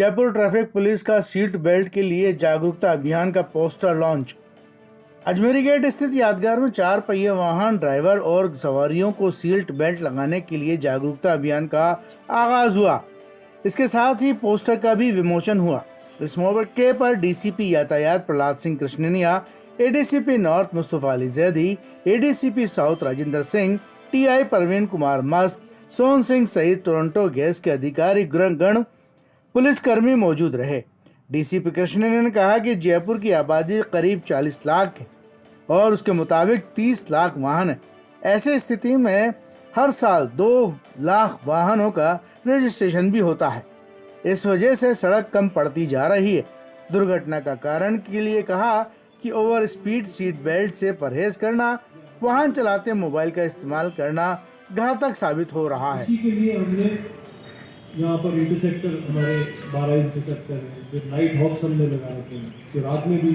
Jaipur traffic police का seat belt के लिए जागरूकता अभियान का पोस्टर लॉन्च। अजमेरी गेट स्थित यादगार में 4 पहिया वाहन ड्राइवर और सवारियों को सीट बेल्ट लगाने के लिए जागरूकता अभियान का आगाज हुआ। इसके साथ ही पोस्टर का भी विमोचन हुआ। इस मौके पर डीसीपी यातायात Prahlad Singh Krishnia, ADCP north Mustafa Ali Zaidi, ADCP south Rajendra Singh, TI Praveen Kumar Mast, Sohan Singh सहित टोरंटो गैस के अधिकारी गण पुलिसकर्मी मौजूद रहे। डीसीपी कृष्णन ने कहा कि जयपुर की आबादी करीब 40 लाख है और उसके मुताबिक 30 लाख वाहन है। ऐसे स्थिति में हर साल 2 लाख वाहनों का रजिस्ट्रेशन भी होता है। इस वजह से सड़क कम पड़ती जा रही है। दुर्घटना का कारण के लिए कहा कि ओवर स्पीड, सीट बेल्ट से परहेज करना, वाहन चलाते मोबाइल का इस्तेमाल करना घातक साबित हो रहा है। इसी के लिए हमने यहाँ पर इंटरसेक्टर, हमारे 12 इंटरसेक्टर हैं, जो नाइट हॉक्स हमने लगा रखे हैं, जो रात में भी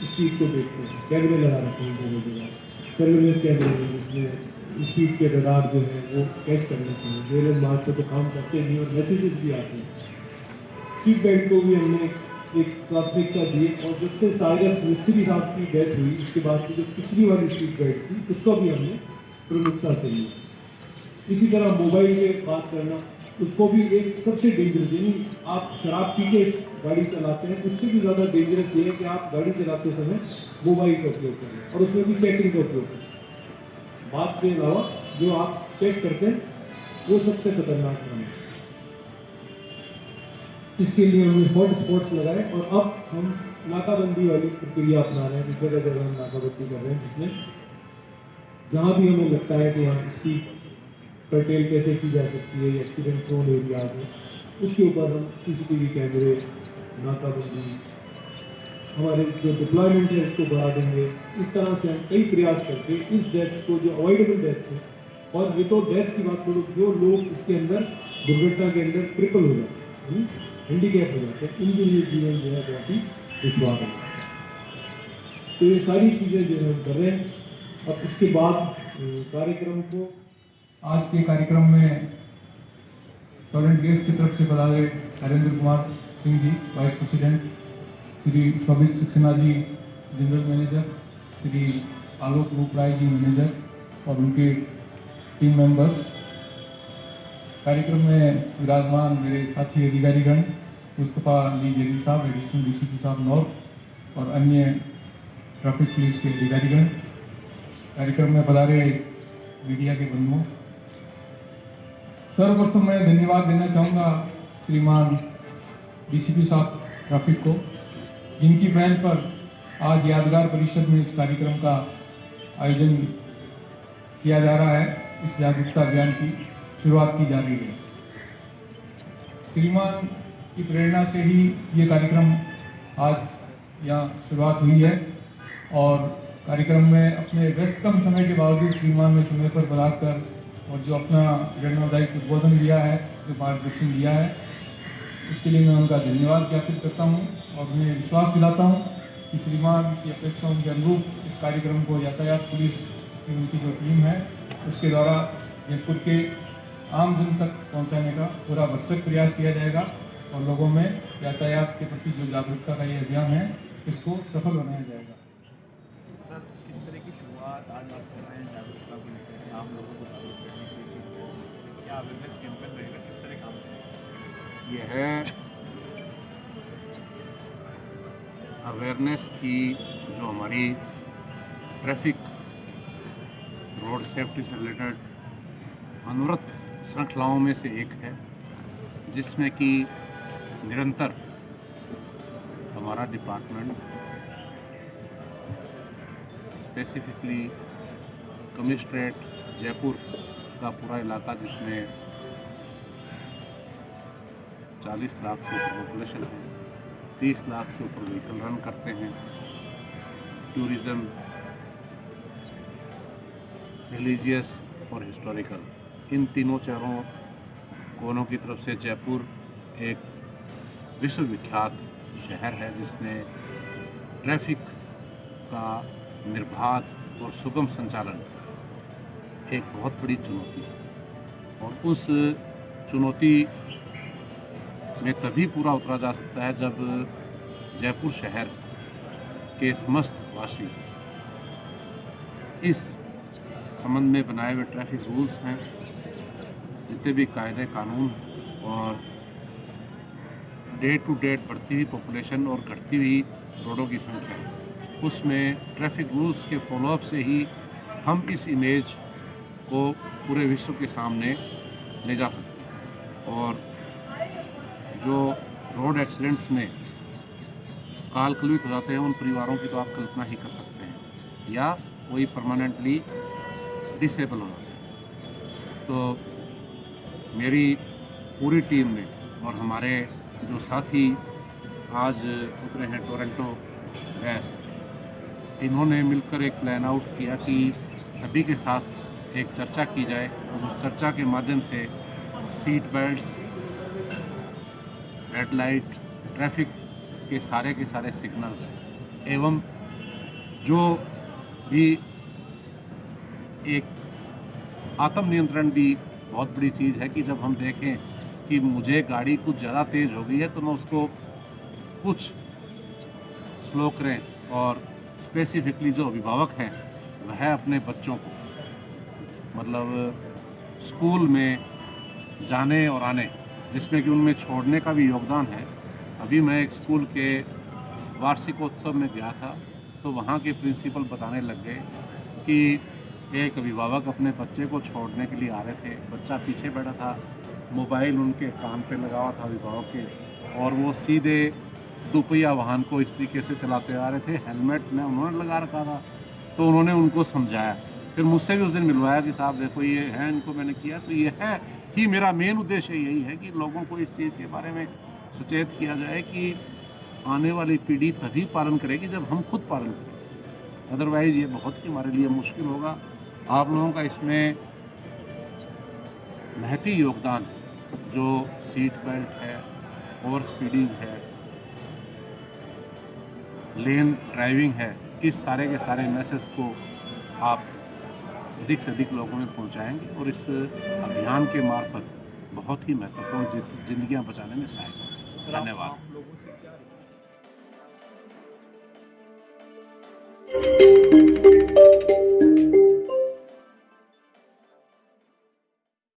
स्पीड को देखते हैं। कैमरे लगा रखे हैं जगह जगह, सर्विलेंस कैमरे हैं, जिसमें स्पीड के रडार जो है वो कैच करने चाहिए। जो लोग मार्ग पे तो काम करते नहीं और मैसेजेस भी आते हैं। सीट बेल्ट को भी हमने एक प्राथमिकता दी और जब से साइरस मिस्त्री साहब की डेथ हुई उसके बाद से जो पिछली वाली सीट बेल्ट थी उसको भी हमने प्रमुखता से लिया। इसी तरह मोबाइल पे बात करना, उसको भी एक सबसे डेंजरस, यानी आप शराब पी के गाड़ी चलाते हैं, उससे भी ज़्यादा डेंजरस ये है कि आप गाड़ी चलाते समय मोबाइल का उपयोग करें और उसमें भी चेकिंग का उपयोग करें। बात के अलावा जो आप चेक करते हैं वो सबसे खतरनाक काम है। इसके लिए हमने हॉट स्पॉट्स लगाए और अब हम नाकाबंदी वाली प्रक्रिया अपना रहे हैं। जगह जगह हम नाकाबंदी कर रहे हैं, जिसमें जहाँ भी हमें लगता है कि यहाँ स्पीड कर्टेल कैसे की जा सकती है, एक्सीडेंट प्रोन एरियाज में, उसके ऊपर हम सीसीटीवी कैमरे, नाकाबंदी, हमारे जो डिप्लॉयमेंट है उसको बढ़ा देंगे। इस तरह से हम कई प्रयास करके इस डेथ्स को, जो अवॉइडेबल डेथ्स हैं, और विदाउट डेथ्स की बात करूँ, जो लोग इसके अंदर दुर्घटना के अंदर ट्रिपल हो जाते हैं, हैंडीकैप हो जाते हैं, उनके लिए जीवन जो है बहुत ही दुश्वार है। तो ये सारी चीज़ें जो हम कर रहे हैं। अब इसके बाद कार्यक्रम को, आज के कार्यक्रम में टोरेंट गैस की तरफ से पधारे नरेंद्र कुमार सिंह जी, वाइस प्रेसिडेंट, श्री शोभित सक्सेना जी, जनरल मैनेजर, श्री आलोक रूप राय जी, मैनेजर, और उनके टीम मेंबर्स। कार्यक्रम में विराजमान मेरे साथी अधिकारीगण, मुस्तफा अली जैदी साहब, एडिशनल डीसीपी साहब नॉर्थ, और अन्य ट्रैफिक पुलिस के अधिकारीगण। कार्यक्रम में पधारे मीडिया के बंधुओं, सर्वप्रथम मैं धन्यवाद देना चाहूँगा श्रीमान डीसीपी साहब ट्रैफिक को, जिनकी पहल पर आज यादगार परिषद में इस कार्यक्रम का आयोजन किया जा रहा है। इस जागरूकता अभियान की शुरुआत की जा रही है। श्रीमान की प्रेरणा से ही ये कार्यक्रम आज यहाँ शुरुआत हुई है और कार्यक्रम में अपने व्यस्ततम समय के बावजूद श्रीमान ने समय पर बुलाकर और जो अपना प्रेरणादायक उद्बोधन दिया है, जो मार्गदर्शन दिया है, उसके लिए मैं उनका धन्यवाद ज्ञापित करता हूँ और उन्हें विश्वास दिलाता हूँ कि श्रीमान की अपेक्षाओं के अनुरूप इस कार्यक्रम को यातायात पुलिस की उनकी जो टीम है उसके द्वारा जयपुर के आम जन तक पहुँचाने का पूरा भरसक प्रयास किया जाएगा और लोगों में यातायात के प्रति जो जागरूकता का ये अभियान है इसको सफल बनाया जाएगा। सर, किस तरह की शुरुआत आज आप कर रहे हैं जागरूकता को लेकर, आम लोगों को जागरूक करने के लिए? क्या अवेयरनेस कैंपेन रहेगा, किस तरह काम करेगा? यह है अवेयरनेस की जो हमारी ट्रैफिक रोड सेफ्टी से रिलेटेड अनवरत श्रृंखलाओं में से एक है, जिसमें कि निरंतर हमारा डिपार्टमेंट, स्पेसिफिकली कमिश्नरेट जयपुर का पूरा इलाका, जिसमें 40 लाख से ऊपर पॉपुलेशन है, 30 लाख से ऊपर व्हीकल रन करते हैं, टूरिज़्म, रिलीजियस और हिस्टोरिकल, इन तीनों चारों कोनों की तरफ से जयपुर एक विश्वविख्यात शहर है, जिसमें ट्रैफिक का निर्बाध और सुगम संचालन एक बहुत बड़ी चुनौती है। और उस चुनौती में तभी पूरा उतरा जा सकता है जब जयपुर शहर के समस्त वासी इस संबंध में बनाए हुए ट्रैफिक रूल्स हैं, जितने भी कायदे कानून और डे टू डे बढ़ती हुई पॉपुलेशन और घटती हुई रोडों की संख्या, उसमें ट्रैफिक रूल्स के फॉलोअप से ही हम इस इमेज को पूरे विश्व के सामने ले जा सकते हैं। और जो रोड एक्सीडेंट्स में काल कलुषित हो जाते हैं, उन परिवारों की तो आप कल्पना ही कर सकते हैं, या कोई परमानेंटली डिसेबल हो जाते हैं। तो मेरी पूरी टीम ने और हमारे जो साथी आज उतरे हैं टोरंटो गैस, इन्होंने मिलकर एक प्लान आउट किया कि सभी के साथ एक चर्चा की जाए और उस चर्चा के माध्यम से seat belts, red light, traffic के सारे सिग्नल्स एवं जो भी एक आत्म नियंत्रण भी बहुत बड़ी चीज़ है कि जब हम देखें कि मुझे गाड़ी कुछ ज़्यादा तेज़ हो गई है तो मैं उसको कुछ स्लो करें। और स्पेसिफिकली जो अभिभावक हैं वह अपने बच्चों को मतलब स्कूल में जाने और आने, जिसमें कि उनमें छोड़ने का भी योगदान है। अभी मैं एक स्कूल के वार्षिकोत्सव में गया था तो वहाँ के प्रिंसिपल बताने लग गए कि एक अभिभावक अपने बच्चे को छोड़ने के लिए आ रहे थे, बच्चा पीछे बैठा था, मोबाइल उनके कान पे लगा हुआ था अभिभावक के, और वो सीधे दुपहिया वाहन को इस तरीके से चलाते आ रहे थे। हेलमेट ने उन्होंने लगा रखा था, तो उन्होंने उनको समझाया। फिर मुझसे भी उस दिन मिलवाया कि साहब देखो ये है, इनको मैंने किया। तो ये है कि मेरा मेन उद्देश्य यही है कि लोगों को इस चीज़ के बारे में सचेत किया जाए कि आने वाली पीढ़ी तभी पालन करेगी जब हम खुद पालन करें, अदरवाइज़ ये बहुत ही हमारे लिए मुश्किल होगा। आप लोगों का इसमें महती योगदान है, जो सीट बेल्ट है, ओवर स्पीडिंग है, लेन ड्राइविंग है, इस सारे के सारे मैसेज को आप अधिक से अधिक लोगों में पहुंचाएंगे और इस अभियान के मार्फत बहुत ही महत्वपूर्ण जिंदगियां बचाने में सहायक होगा। धन्यवाद। आप लोगों से क्या